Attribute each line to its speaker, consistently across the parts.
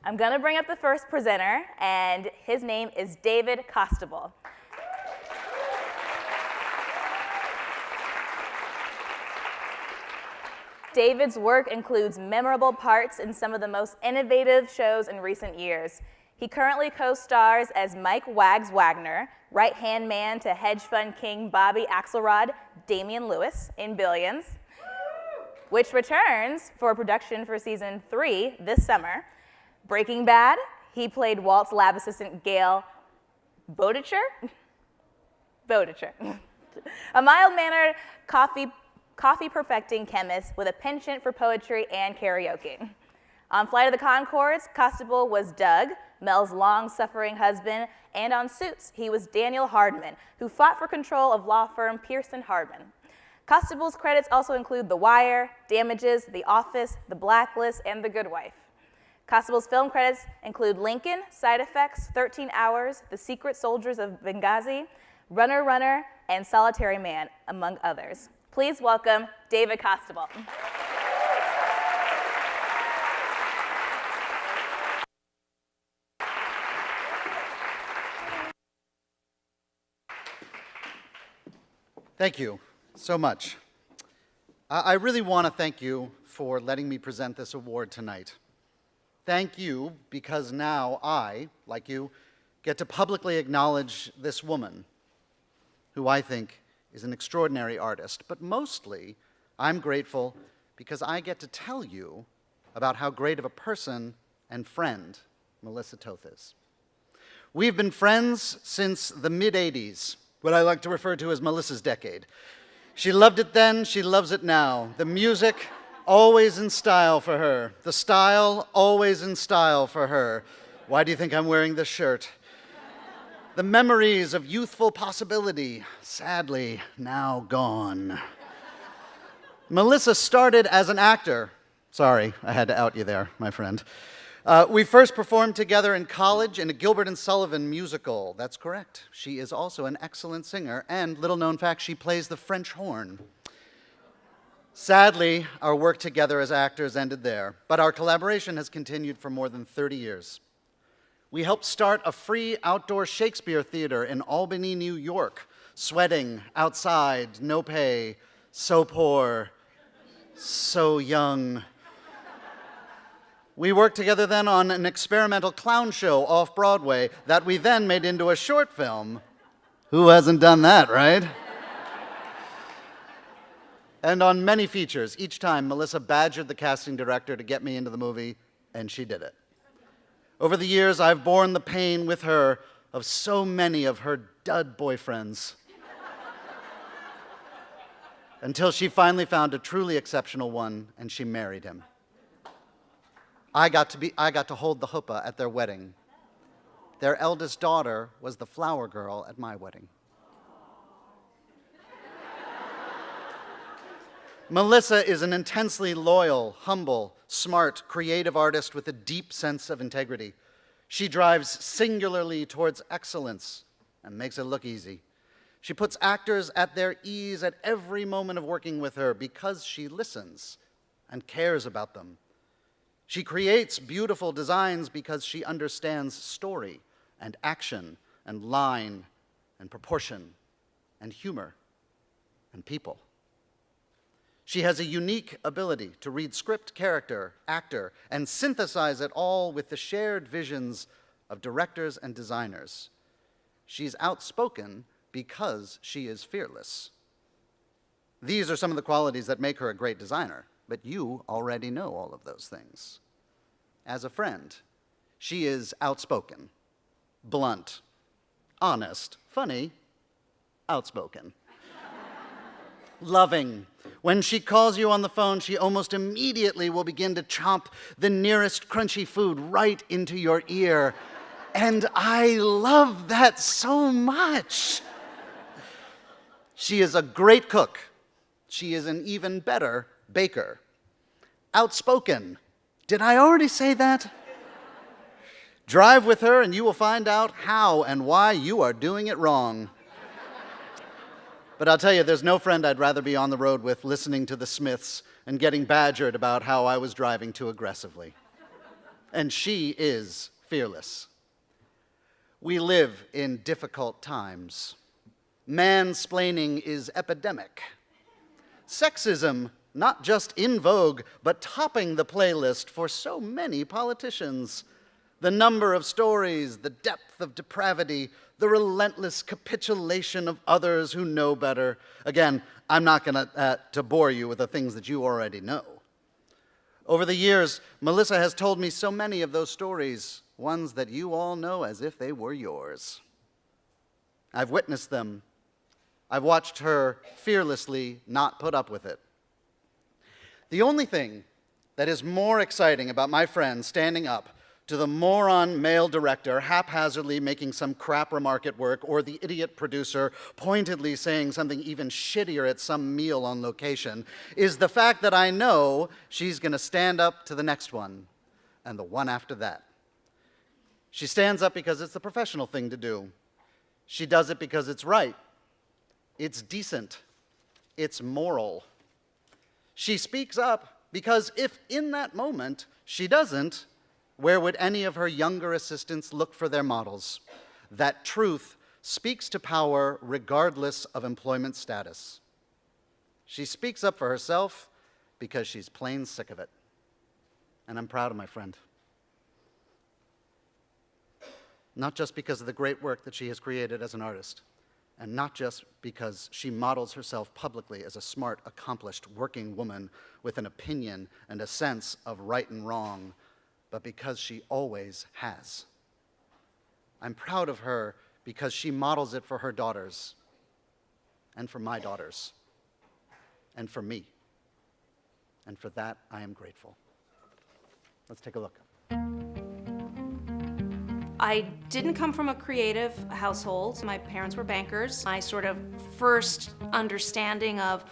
Speaker 1: I'm gonna bring up the first presenter, and his name is David Costabile. David's work includes memorable parts in some of the most innovative shows in recent years. He currently co-stars as Mike Wags Wagner, right-hand man to hedge fund king Bobby Axelrod, Damian Lewis in Billions, which returns for production for season 3 this summer. Breaking Bad, he played Walt's lab assistant Gail Bowditcher, a mild-mannered coffee-perfecting chemist with a penchant for poetry and karaoke. On Flight of the Conchords, Costabile was Doug, Mel's long-suffering husband, and on Suits, he was Daniel Hardman, who fought for control of law firm Pearson Hardman. Costabile's credits also include The Wire, Damages, The Office, The Blacklist, and The Good Wife. Costabile's film credits include Lincoln, Side Effects, 13 Hours, The Secret Soldiers of Benghazi, Runner Runner, and Solitary Man, among others. Please welcome David Costabile.
Speaker 2: Thank you so much. I really want to thank you for letting me present this award tonight. Thank you because now I, like you, get to publicly acknowledge this woman, who I think is an extraordinary artist, but mostly I'm grateful because I get to tell you about how great of a person and friend Melissa Toth is. We've been friends since the mid-'80s, what I like to refer to as Melissa's decade. She loved it then, she loves it now. The music, always in style for her. The style, always in style for her. Why do you think I'm wearing this shirt? The memories of youthful possibility, sadly, now gone. Melissa started as an actor. Sorry, I had to out you there, my friend. We first performed together in college in a Gilbert and Sullivan musical. That's correct. She is also an excellent singer, and little known fact, she plays the French horn. Sadly, our work together as actors ended there, but our collaboration has continued for more than 30 years. We helped start a free outdoor Shakespeare theater in Albany, New York, sweating outside, no pay, so poor, so young. We worked together then on an experimental clown show off Broadway that we then made into a short film. Who hasn't done that, right? And on many features. Each time, Melissa badgered the casting director to get me into the movie, and she did it. Over the years, I've borne the pain with her of so many of her dud boyfriends. Until she finally found a truly exceptional one, and she married him. I got to hold the chuppah at their wedding. Their eldest daughter was the flower girl at my wedding. Melissa is an intensely loyal, humble, smart, creative artist with a deep sense of integrity. She drives singularly towards excellence and makes it look easy. She puts actors at their ease at every moment of working with her because she listens and cares about them. She creates beautiful designs because she understands story and action and line and proportion and humor and people. She has a unique ability to read script, character, actor, and synthesize it all with the shared visions of directors and designers. She's outspoken because she is fearless. These are some of the qualities that make her a great designer, but you already know all of those things. As a friend, she is outspoken, blunt, honest, funny, outspoken. Loving. When she calls you on the phone, she almost immediately will begin to chomp the nearest crunchy food right into your ear. And I love that so much. She is a great cook. She is an even better baker. Outspoken. Did I already say that? Drive with her and you will find out how and why you are doing it wrong. But I'll tell you, there's no friend I'd rather be on the road with listening to the Smiths and getting badgered about how I was driving too aggressively. and she is fearless. We live in difficult times. Mansplaining is epidemic. Sexism, not just in vogue, but topping the playlist for so many politicians. The number of stories, the depth of depravity, the relentless capitulation of others who know better. Again, I'm not going to bore you with the things that you already know. Over the years, Melissa has told me so many of those stories, ones that you all know as if they were yours. I've witnessed them. I've watched her fearlessly not put up with it. The only thing that is more exciting about my friend standing up to the moron male director haphazardly making some crap remark at work, or the idiot producer pointedly saying something even shittier at some meal on location, is the fact that I know she's going to stand up to the next one and the one after that. She stands up because it's the professional thing to do. She does it because it's right. It's decent. It's moral. She speaks up because if in that moment she doesn't, where would any of her younger assistants look for their models? That truth speaks to power regardless of employment status. She speaks up for herself because she's plain sick of it. And I'm proud of my friend. Not just because of the great work that she has created as an artist, and not just because she models herself publicly as a smart, accomplished working woman with an opinion and a sense of right and wrong, but because she always has. I'm proud of her because she models it for her daughters, and for my daughters, and for me. And for that, I am grateful. Let's take a look.
Speaker 3: I didn't come from a creative household. My parents were bankers. My sort of first understanding of,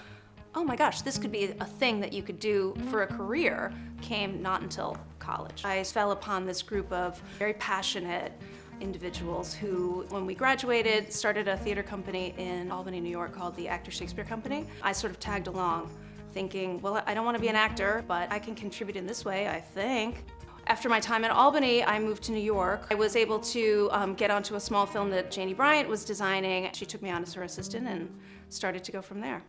Speaker 3: oh my gosh, this could be a thing that you could do for a career came not until college. I fell upon this group of very passionate individuals who, when we graduated, started a theater company in Albany, New York called the Actor Shakespeare Company. I sort of tagged along thinking, well, I don't want to be an actor, but I can contribute in this way, I think. After my time in Albany, I moved to New York. I was able to get onto a small film that Janie Bryant was designing. She took me on as her assistant and started to go from there.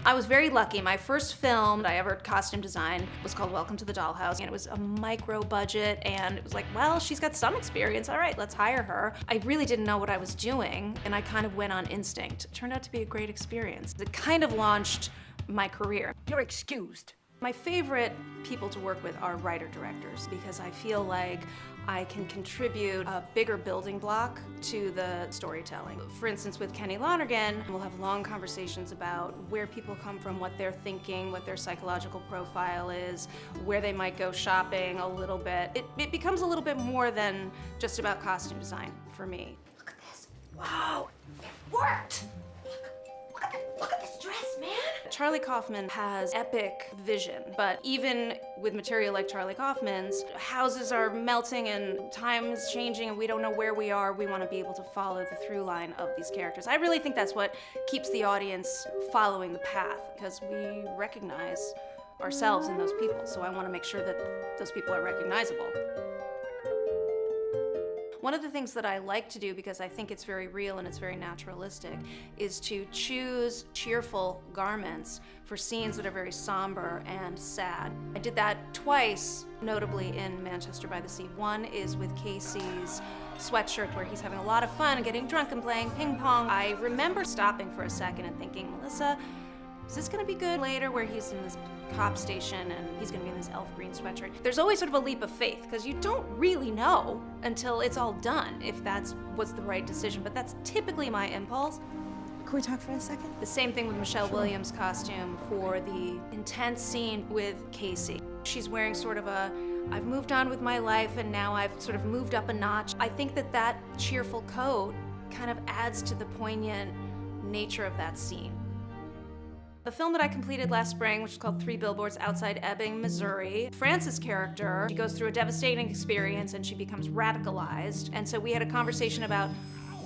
Speaker 3: I was very lucky. My first film I ever costume designed was called Welcome to the Dollhouse, and it was a micro budget, and it was like, well, she's got some experience. All right, let's hire her. I really didn't know what I was doing, and I kind of went on instinct. It turned out to be a great experience. It kind of launched my career.
Speaker 4: You're excused.
Speaker 3: My favorite people to work with are writer-directors because I feel like I can contribute a bigger building block to the storytelling. For instance, with Kenny Lonergan, we'll have long conversations about where people come from, what they're thinking, what their psychological profile is, where they might go shopping a little bit. It becomes a little bit more than just about costume design for me.
Speaker 4: Look at this. Wow, it worked. Look at this dress, man.
Speaker 3: Charlie Kaufman has epic vision, but even with material like Charlie Kaufman's, houses are melting and time is changing and we don't know where we are. We want to be able to follow the through line of these characters. I really think that's what keeps the audience following the path, because we recognize ourselves in those people. So I want to make sure that those people are recognizable. One of the things that I like to do, because I think it's very real and it's very naturalistic, is to choose cheerful garments for scenes that are very somber and sad. I did that twice, notably in Manchester by the Sea. One is with Casey's sweatshirt where he's having a lot of fun and getting drunk and playing ping pong. I remember stopping for a second and thinking, Melissa, is this gonna be good later where he's in this cop station and he's gonna be in this elf green sweatshirt? There's always sort of a leap of faith because you don't really know until it's all done if that's what's the right decision, but that's typically my impulse.
Speaker 4: Can we talk for a second?
Speaker 3: The same thing with Michelle Williams' costume for the intense scene with Casey. She's wearing sort of a, I've moved on with my life and now I've sort of moved up a notch. I think that that cheerful coat kind of adds to the poignant nature of that scene. The film that I completed last spring, which is called 3 Billboards Outside Ebbing, Missouri, Frances' character, she goes through a devastating experience and she becomes radicalized. And so we had a conversation about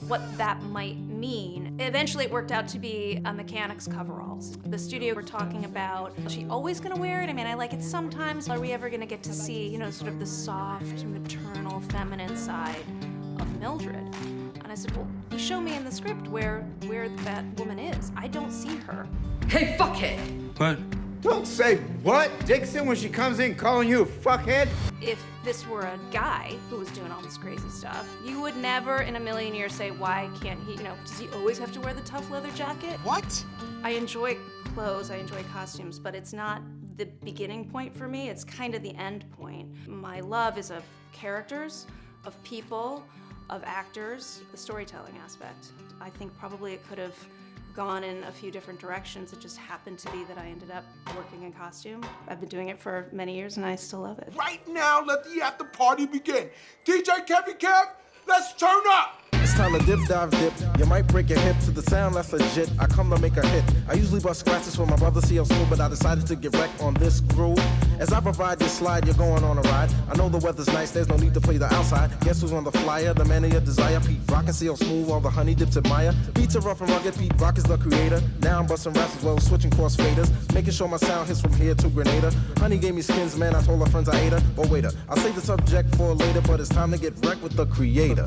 Speaker 3: what that might mean. Eventually it worked out to be a mechanic's coveralls. The studio we're talking about, is she always gonna wear it? I mean, I like it sometimes. Are we ever gonna get to see, you know, sort of the soft, maternal, feminine side of Mildred? And I said, well, you show me in the script where that woman is. I don't see her.
Speaker 5: Hey, fuckhead!
Speaker 6: What?
Speaker 7: Don't say what, Dixon, when she comes in calling you a fuckhead.
Speaker 3: If this were a guy who was doing all this crazy stuff, you would never in a million years say, why can't he, you know, does he always have to wear the tough leather jacket?
Speaker 6: What?
Speaker 3: I enjoy clothes, I enjoy costumes, but it's not the beginning point for me, it's kind of the end point. My love is of characters, of people, of actors, the storytelling aspect. I think probably it could have gone in a few different directions. It just happened to be that I ended up working in costume. I've been doing it for many years and I still love it.
Speaker 8: Right now, let the after party begin. DJ Kevin Kev, let's turn up.
Speaker 9: It's time to dip, dive, dip. You might break your hip to the sound that's legit. I come to make a hit. I usually bust scratches for my brother CL Smooth, but I decided to get wrecked on this groove. As I provide this slide, you're going on a ride. I know the weather's nice, there's no need to play the outside. Guess who's on the flyer? The man of your desire. Pete Rock and CL Smooth, all the honey dips admire. Beats are rough and rugged, Pete Rock is the creator. Now I'm busting raps as well, switching cross faders. Making sure my sound hits from here to Grenada. Honey gave me skins, man, I told her friends I ate her. Oh, waiter, I'll save the subject for later, but it's time to get wrecked with the creator.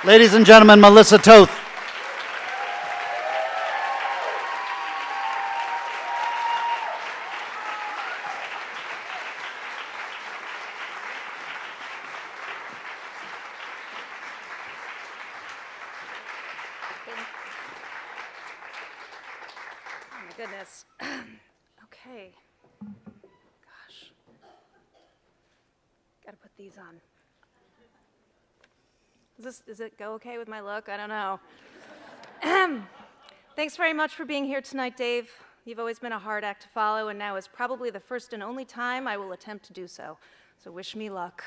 Speaker 2: Ladies and gentlemen, Melissa Toth.
Speaker 3: Oh my goodness. Okay. Gosh. Gotta put these on. Does it go okay with my look? I don't know. Thanks very much for being here tonight, Dave. You've always been a hard act to follow, and now is probably the first and only time I will attempt to do so. So wish me luck.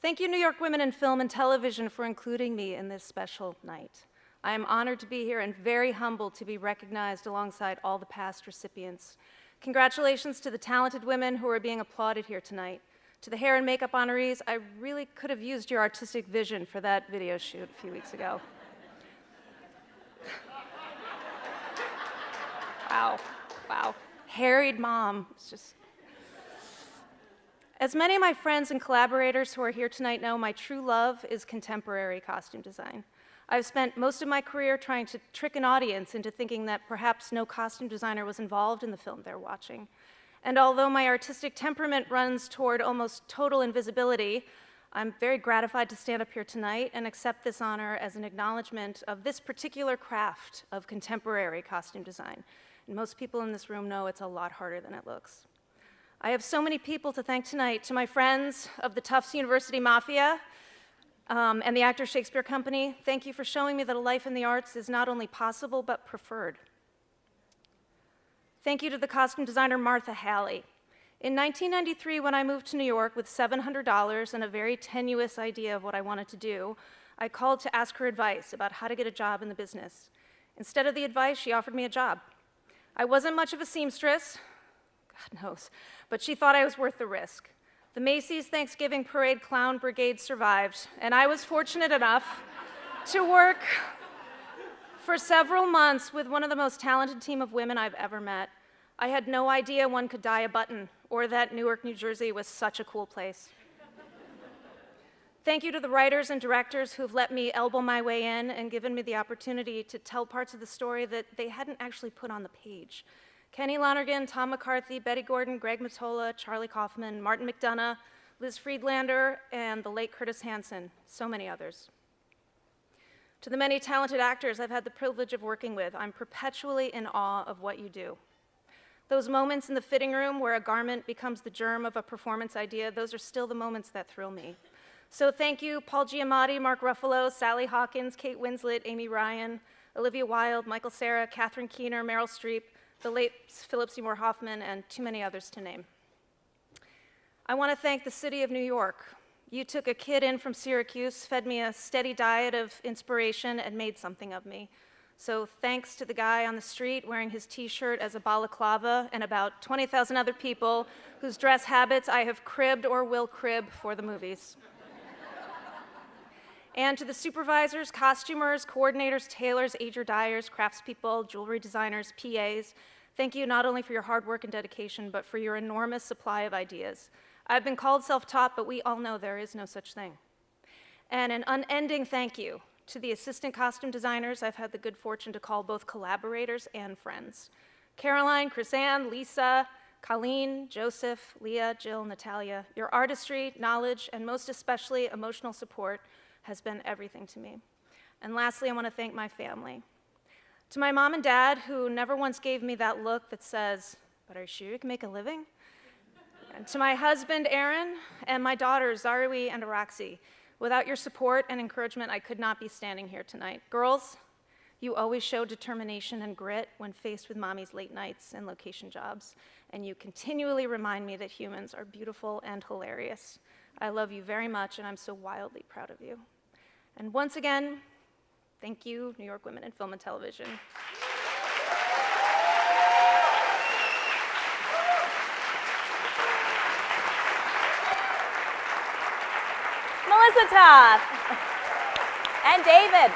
Speaker 3: Thank you, New York Women in Film and Television, for including me in this special night. I am honored to be here and very humbled to be recognized alongside all the past recipients. Congratulations to the talented women who are being applauded here tonight. To the hair and makeup honorees, I really could have used your artistic vision for that video shoot a few weeks ago. Wow. Harried mom. It's just... As many of my friends and collaborators who are here tonight know, my true love is contemporary costume design. I've spent most of my career trying to trick an audience into thinking that perhaps no costume designer was involved in the film they're watching. And although my artistic temperament runs toward almost total invisibility, I'm very gratified to stand up here tonight and accept this honor as an acknowledgement of this particular craft of contemporary costume design. And most people in this room know it's a lot harder than it looks. I have so many people to thank tonight. To my friends of the Tufts University Mafia and the Actors Shakespeare Company, thank you for showing me that a life in the arts is not only possible, but preferred. Thank you to the costume designer Martha Halley. In 1993, when I moved to New York with $700 and a very tenuous idea of what I wanted to do, I called to ask her advice about how to get a job in the business. Instead of the advice, she offered me a job. I wasn't much of a seamstress, God knows, but she thought I was worth the risk. The Macy's Thanksgiving Parade Clown Brigade survived, and I was fortunate enough to work for several months with one of the most talented team of women I've ever met. I had no idea one could dye a button or that Newark, New Jersey was such a cool place. Thank you to the writers and directors who've let me elbow my way in and given me the opportunity to tell parts of the story that they hadn't actually put on the page. Kenny Lonergan, Tom McCarthy, Betty Gordon, Greg Mottola, Charlie Kaufman, Martin McDonough, Liz Friedlander, and the late Curtis Hanson, so many others. To the many talented actors I've had the privilege of working with, I'm perpetually in awe of what you do. Those moments in the fitting room where a garment becomes the germ of a performance idea, those are still the moments that thrill me. So thank you, Paul Giamatti, Mark Ruffalo, Sally Hawkins, Kate Winslet, Amy Ryan, Olivia Wilde, Michael Cera, Catherine Keener, Meryl Streep, the late Philip Seymour Hoffman, and too many others to name. I want to thank the city of New York. You took a kid in from Syracuse, fed me a steady diet of inspiration, and made something of me. So thanks to the guy on the street wearing his t-shirt as a balaclava and about 20,000 other people whose dress habits I have cribbed or will crib for the movies. And to the supervisors, costumers, coordinators, tailors, ager dyers, craftspeople, jewelry designers, PAs, thank you not only for your hard work and dedication, but for your enormous supply of ideas. I've been called self-taught, but we all know there is no such thing. And an unending thank you to the assistant costume designers I've had the good fortune to call both collaborators and friends. Caroline, Chrisanne, Lisa, Colleen, Joseph, Leah, Jill, Natalia, your artistry, knowledge, and most especially emotional support has been everything to me. And lastly, I want to thank my family. To my mom and dad, who never once gave me that look that says, "But are you sure you can make a living?" And to my husband, Aaron, and my daughters, Zarui and Araxi. Without your support and encouragement, I could not be standing here tonight. Girls, you always show determination and grit when faced with mommy's late nights and location jobs, and you continually remind me that humans are beautiful and hilarious. I love you very much, and I'm so wildly proud of you. And once again, thank you, New York Women in Film and Television.
Speaker 1: Melissa Toth and David.